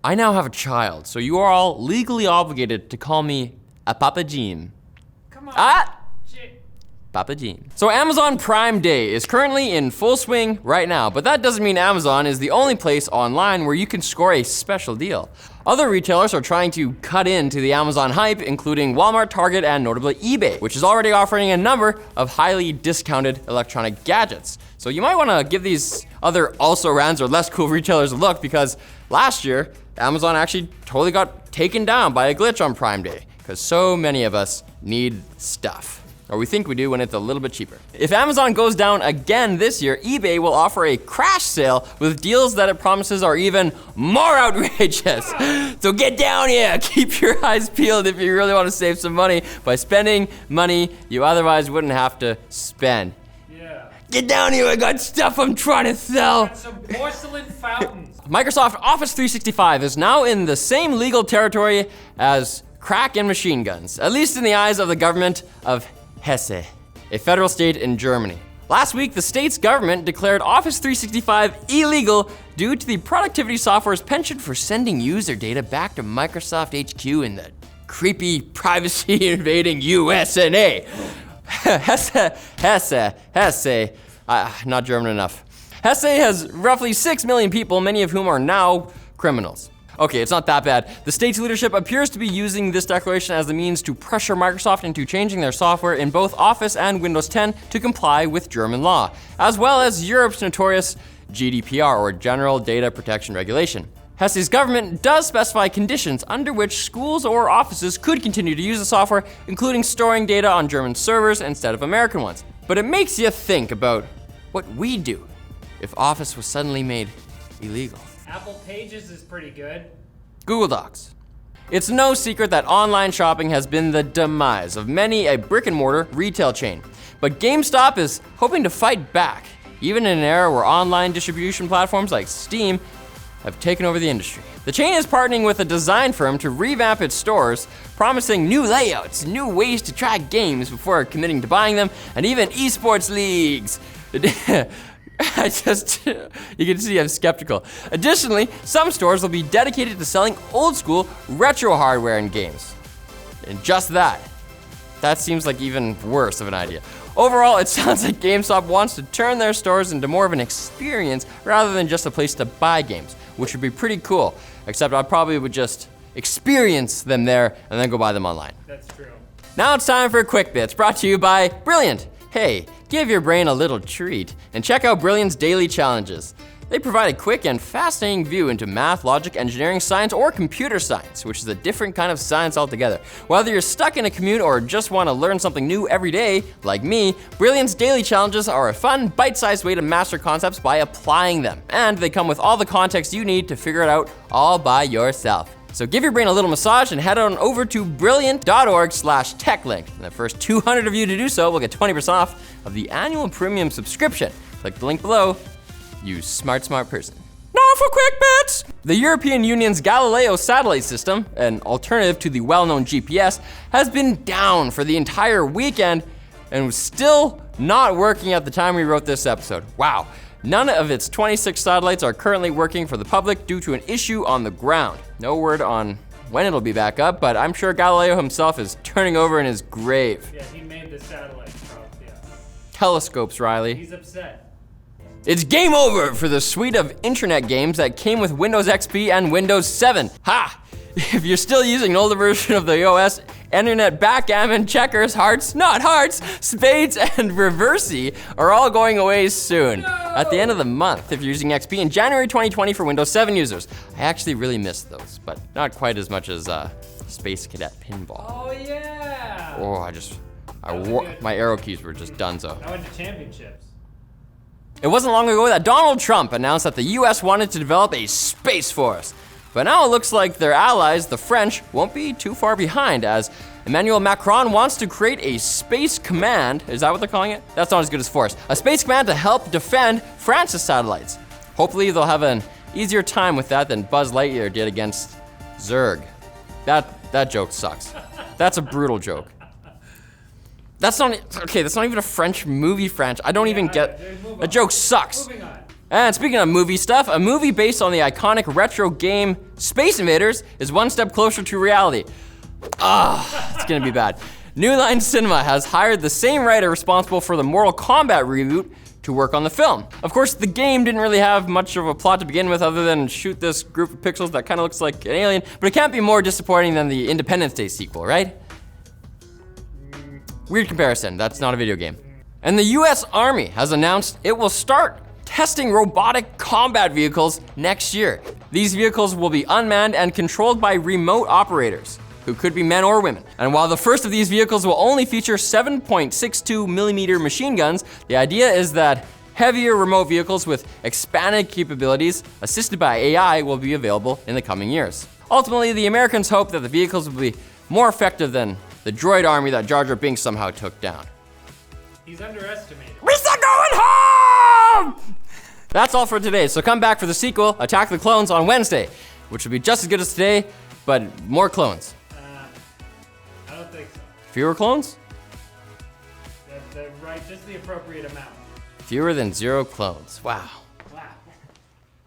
I now have a child, so you are all legally obligated to call me a Papa Jim. Come on. Papa Jim. So Amazon Prime Day is currently in full swing right now, but that doesn't mean Amazon is the only place online where you can score a special deal. Other retailers are trying to cut into the Amazon hype, including Walmart, Target, and notably eBay, which is already offering a number of highly discounted electronic gadgets. So you might want to give these other also-rans or less cool retailers a look, because last year, Amazon actually totally got taken down by a glitch on Prime Day, because so many of us need stuff. Or we think we do when it's a little bit cheaper. If Amazon goes down again this year, eBay will offer a crash sale with deals that it promises are even more outrageous. So get down here, keep your eyes peeled if you really want to save some money by spending money you otherwise wouldn't have to spend. Yeah. Get down here, I got stuff I'm trying to sell. Got some porcelain fountains. Microsoft Office 365 is now in the same legal territory as crack and machine guns, at least in the eyes of the government of Hesse, a federal state in Germany. Last week, the state's government declared Office 365 illegal due to the productivity software's penchant for sending user data back to Microsoft HQ in the creepy, privacy-invading USA. Hesse, not German enough. Hesse has roughly 6 million people, many of whom are now criminals. Okay, it's not that bad. The state's leadership appears to be using this declaration as a means to pressure Microsoft into changing their software in both Office and Windows 10 to comply with German law, as well as Europe's notorious GDPR, or General Data Protection Regulation. Hesse's government does specify conditions under which schools or offices could continue to use the software, including storing data on German servers instead of American ones. But it makes you think about what we'd do if Office was suddenly made illegal. Apple Pages is pretty good. Google Docs. It's no secret that online shopping has been the demise of many a brick and mortar retail chain. But GameStop is hoping to fight back, even in an era where online distribution platforms like Steam have taken over the industry. The chain is partnering with a design firm to revamp its stores, promising new layouts, new ways to track games before committing to buying them, and even esports leagues. You can see I'm skeptical. Additionally, some stores will be dedicated to selling old school retro hardware and games. And just that seems like even worse of an idea. Overall, it sounds like GameStop wants to turn their stores into more of an experience rather than just a place to buy games, which would be pretty cool, except I probably would just experience them there and then go buy them online. That's true. Now it's time for Quick Bits, brought to you by Brilliant. Hey, give your brain a little treat and check out Brilliant's daily challenges. They provide a quick and fascinating view into math, logic, engineering, science, or computer science, which is a different kind of science altogether. Whether you're stuck in a commute or just want to learn something new every day, like me, Brilliant's daily challenges are a fun, bite-sized way to master concepts by applying them. And they come with all the context you need to figure it out all by yourself. So give your brain a little massage and head on over to brilliant.org/techlinked. And the first 200 of you to do so will get 20% off of the annual premium subscription. Click the link below. You smart person. Now for Quick Bits! The European Union's Galileo satellite system, an alternative to the well-known GPS, has been down for the entire weekend and was still not working at the time we wrote this episode. Wow. None of its 26 satellites are currently working for the public due to an issue on the ground. No word on when it'll be back up, but I'm sure Galileo himself is turning over in his grave. Yeah, he made the satellites, Charles, yeah. Telescopes, Riley. He's upset. It's game over for the suite of internet games that came with Windows XP and Windows 7. Ha! If you're still using an older version of the OS, internet backgammon, checkers, hearts, not hearts, spades, and reversey are all going away soon. No! At the end of the month, if you're using XP in January 2020 for Windows 7 users. I actually really missed those, but not quite as much as Space Cadet Pinball. Oh yeah! Oh, my arrow keys were just donezo. I went to championships. It wasn't long ago that Donald Trump announced that the US wanted to develop a space force. But now it looks like their allies, the French, won't be too far behind, as Emmanuel Macron wants to create a space command. Is that what they're calling it? That's not as good as force. A space command to help defend France's satellites. Hopefully they'll have an easier time with that than Buzz Lightyear did against Zurg. That joke sucks. That's a brutal joke. That's not even a French movie franchise. I don't even get, the joke sucks. Moving on. And speaking of movie stuff, a movie based on the iconic retro game Space Invaders is one step closer to reality. It's gonna be bad. New Line Cinema has hired the same writer responsible for the Mortal Kombat reboot to work on the film. Of course, the game didn't really have much of a plot to begin with other than shoot this group of pixels that kind of looks like an alien, but it can't be more disappointing than the Independence Day sequel, right? Weird comparison, that's not a video game. And the US Army has announced it will start testing robotic combat vehicles next year. These vehicles will be unmanned and controlled by remote operators, who could be men or women. And while the first of these vehicles will only feature 7.62 millimeter machine guns, the idea is that heavier remote vehicles with expanded capabilities, assisted by AI, will be available in the coming years. Ultimately, the Americans hope that the vehicles will be more effective than the droid army that Jar Jar Binks somehow took down. He's underestimated. We're still going home! That's all for today, so come back for the sequel, Attack the Clones, on Wednesday, which will be just as good as today, but more clones. I don't think so. Fewer clones? They're right, just the appropriate amount. Fewer than 0 clones. Wow.